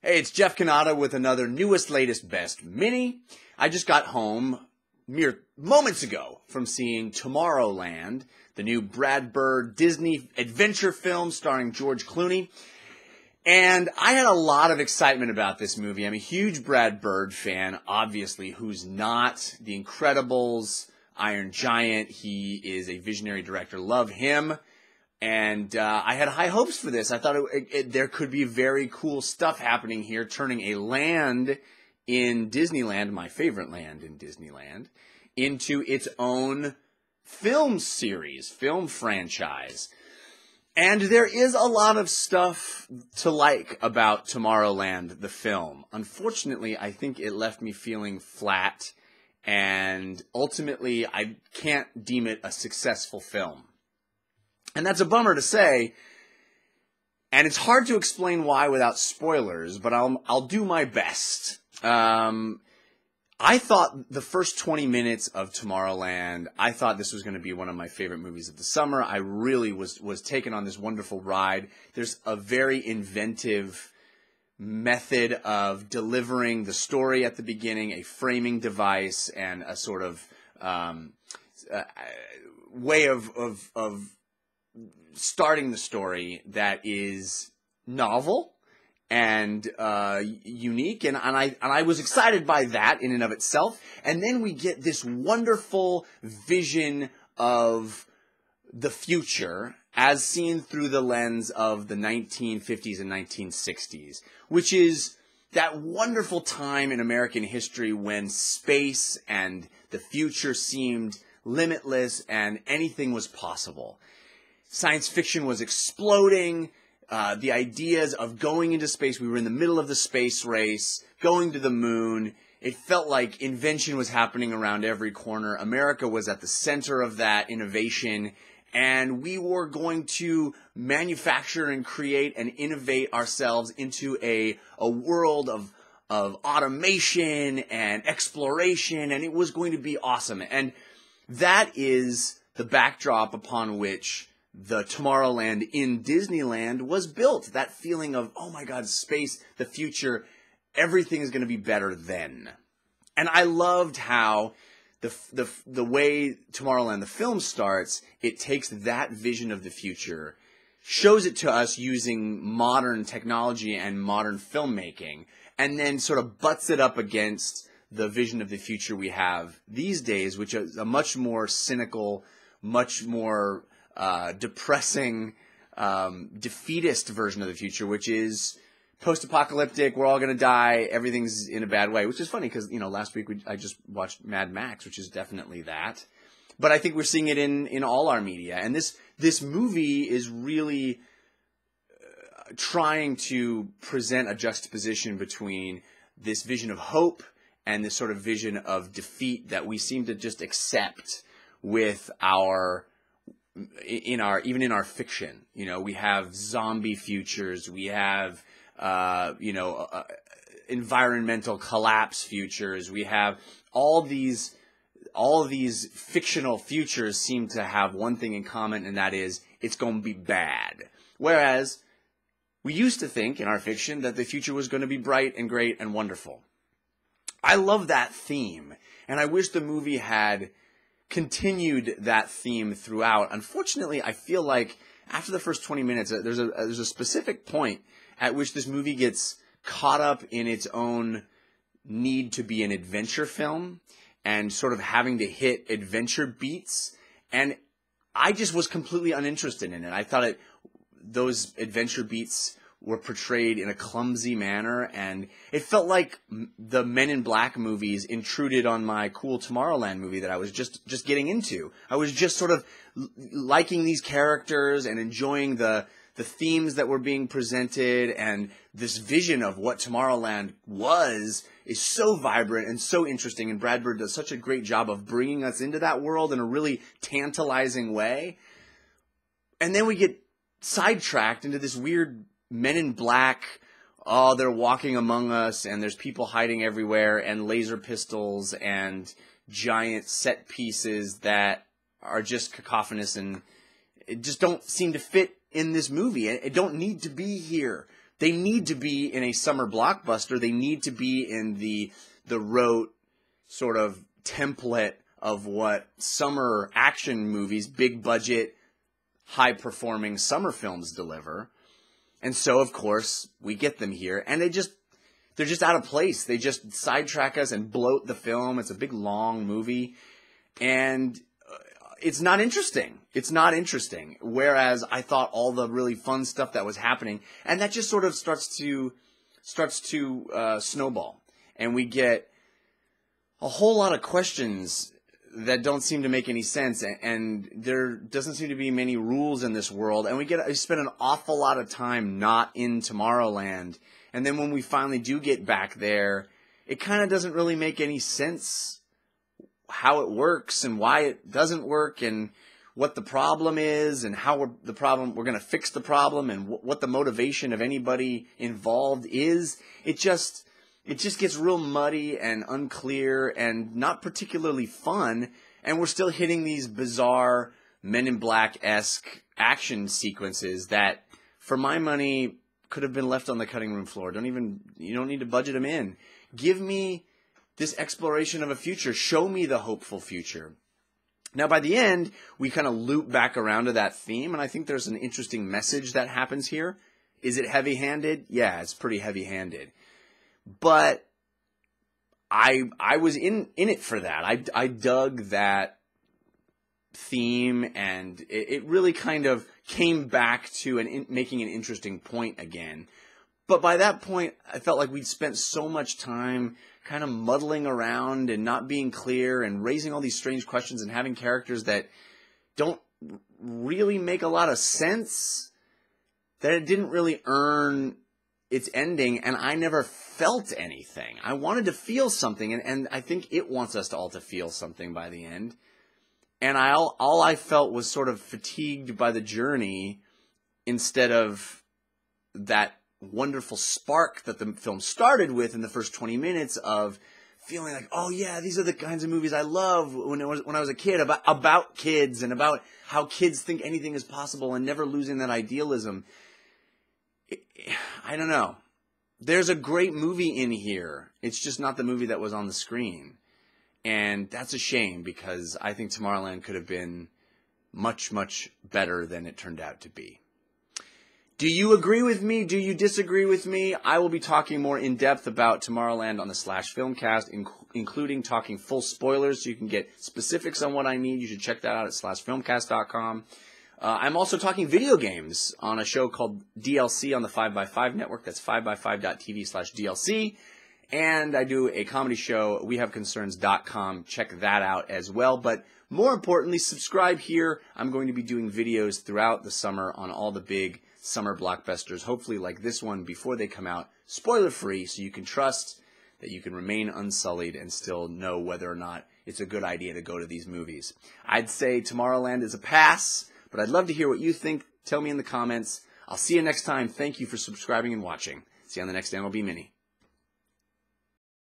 Hey, it's Jeff Cannata with another newest, latest, best mini. I just got home mere moments ago from seeing Tomorrowland, the new Brad Bird Disney adventure film starring George Clooney. And I had a lot of excitement about this movie. I'm a huge Brad Bird fan, obviously. Who's not? The Incredibles, Iron Giant. He is a visionary director. Love him. And I had high hopes for this. I thought there could be very cool stuff happening here, turning a land in Disneyland, my favorite land in Disneyland, into its own film series, film franchise. And there is a lot of stuff to like about Tomorrowland, the film. Unfortunately, I think it left me feeling flat, and ultimately, I can't deem it a successful film. And that's a bummer to say, and it's hard to explain why without spoilers, but I'll do my best. I thought the first 20 minutes of Tomorrowland, I thought this was going to be one of my favorite movies of the summer. I really was taken on this wonderful ride. There's a very inventive method of delivering the story at the beginning, a framing device, and a sort of way of starting the story that is novel and unique, and I was excited by that in and of itself. And then we get this wonderful vision of the future as seen through the lens of the 1950s and 1960s, which is that wonderful time in American history when space and the future seemed limitless and anything was possible. Science fiction was exploding. The ideas of going into space, we were in the middle of the space race, going to the moon. It felt like invention was happening around every corner. America was at the center of that innovation, and we were going to manufacture and create and innovate ourselves into a world of automation and exploration, and it was going to be awesome. And that is the backdrop upon which the Tomorrowland in Disneyland was built. That feeling of, oh my God, space, the future, everything is going to be better then. And I loved how the way Tomorrowland, the film starts, it takes that vision of the future, shows it to us using modern technology and modern filmmaking, and then sort of butts it up against the vision of the future we have these days, which is a much more cynical, much more depressing, defeatist version of the future, which is post-apocalyptic. We're all going to die. Everything's in a bad way, which is funny because, last week I just watched Mad Max, which is definitely that. But I think we're seeing it in all our media. And this movie is really trying to present a juxtaposition between this vision of hope and this sort of vision of defeat that we seem to just accept with even in our fiction. We have zombie futures, we have environmental collapse futures, we have all these fictional futures seem to have one thing in common, and that is it's going to be bad. Whereas we used to think in our fiction that the future was going to be bright and great and wonderful. I love that theme, and I wish the movie had continued that theme throughout. Unfortunately, I feel like after the first 20 minutes, there's a specific point at which this movie gets caught up in its own need to be an adventure film and sort of having to hit adventure beats. And I just was completely uninterested in it. I thought those adventure beats were portrayed in a clumsy manner, and it felt like the Men in Black movies intruded on my cool Tomorrowland movie that I was just getting into. I was just sort of liking these characters and enjoying the themes that were being presented, and this vision of what Tomorrowland is so vibrant and so interesting, and Brad Bird does such a great job of bringing us into that world in a really tantalizing way. And then we get sidetracked into this weird Men in Black, they're walking among us, and there's people hiding everywhere, and laser pistols, and giant set pieces that are just cacophonous, and it just don't seem to fit in this movie. It don't need to be here. They need to be in a summer blockbuster. They need to be in the rote sort of template of what summer action movies, big budget, high-performing summer films deliver. And so, of course, we get them here. And they're just out of place. They just sidetrack us and bloat the film. It's a big, long movie. And it's not interesting. It's not interesting. Whereas I thought all the really fun stuff that was happening, and that just sort of starts to snowball. And we get a whole lot of questions that don't seem to make any sense, and there doesn't seem to be many rules in this world, and we spend an awful lot of time not in Tomorrowland, and then when we finally do get back there, it kind of doesn't really make any sense how it works and why it doesn't work and what the problem is and how we're going to fix the problem and what the motivation of anybody involved is. It just gets real muddy and unclear and not particularly fun, and we're still hitting these bizarre Men in Black-esque action sequences that, for my money, could have been left on the cutting room floor. You don't need to budget them in. Give me this exploration of a future. Show me the hopeful future. Now, by the end, we kind of loop back around to that theme, and I think there's an interesting message that happens here. Is it heavy-handed? Yeah, it's pretty heavy-handed. But I was in it for that. I dug that theme, and it really kind of came back to making an interesting point again. But by that point, I felt like we'd spent so much time kind of muddling around and not being clear and raising all these strange questions and having characters that don't really make a lot of sense, that it didn't really earn its ending, and I never felt anything. I wanted to feel something, and I think it wants us all to feel something by the end. And all I felt was sort of fatigued by the journey instead of that wonderful spark that the film started with in the first 20 minutes of feeling like, oh yeah, these are the kinds of movies I love when I was a kid, about kids and about how kids think anything is possible and never losing that idealism. I don't know. There's a great movie in here. It's just not the movie that was on the screen. And that's a shame, because I think Tomorrowland could have been much, much better than it turned out to be. Do you agree with me? Do you disagree with me? I will be talking more in depth about Tomorrowland on the /Filmcast, including talking full spoilers, so you can get specifics on what I need. You should check that out at /filmcast.com. I'm also talking video games on a show called DLC on the 5x5 network. That's 5x5.tv/DLC. And I do a comedy show, wehaveconcerns.com. Check that out as well. But more importantly, subscribe here. I'm going to be doing videos throughout the summer on all the big summer blockbusters, hopefully like this one, before they come out, spoiler-free, so you can trust that you can remain unsullied and still know whether or not it's a good idea to go to these movies. I'd say Tomorrowland is a pass, but I'd love to hear what you think. Tell me in the comments. I'll see you next time. Thank you for subscribing and watching. See you on the next NLB Mini.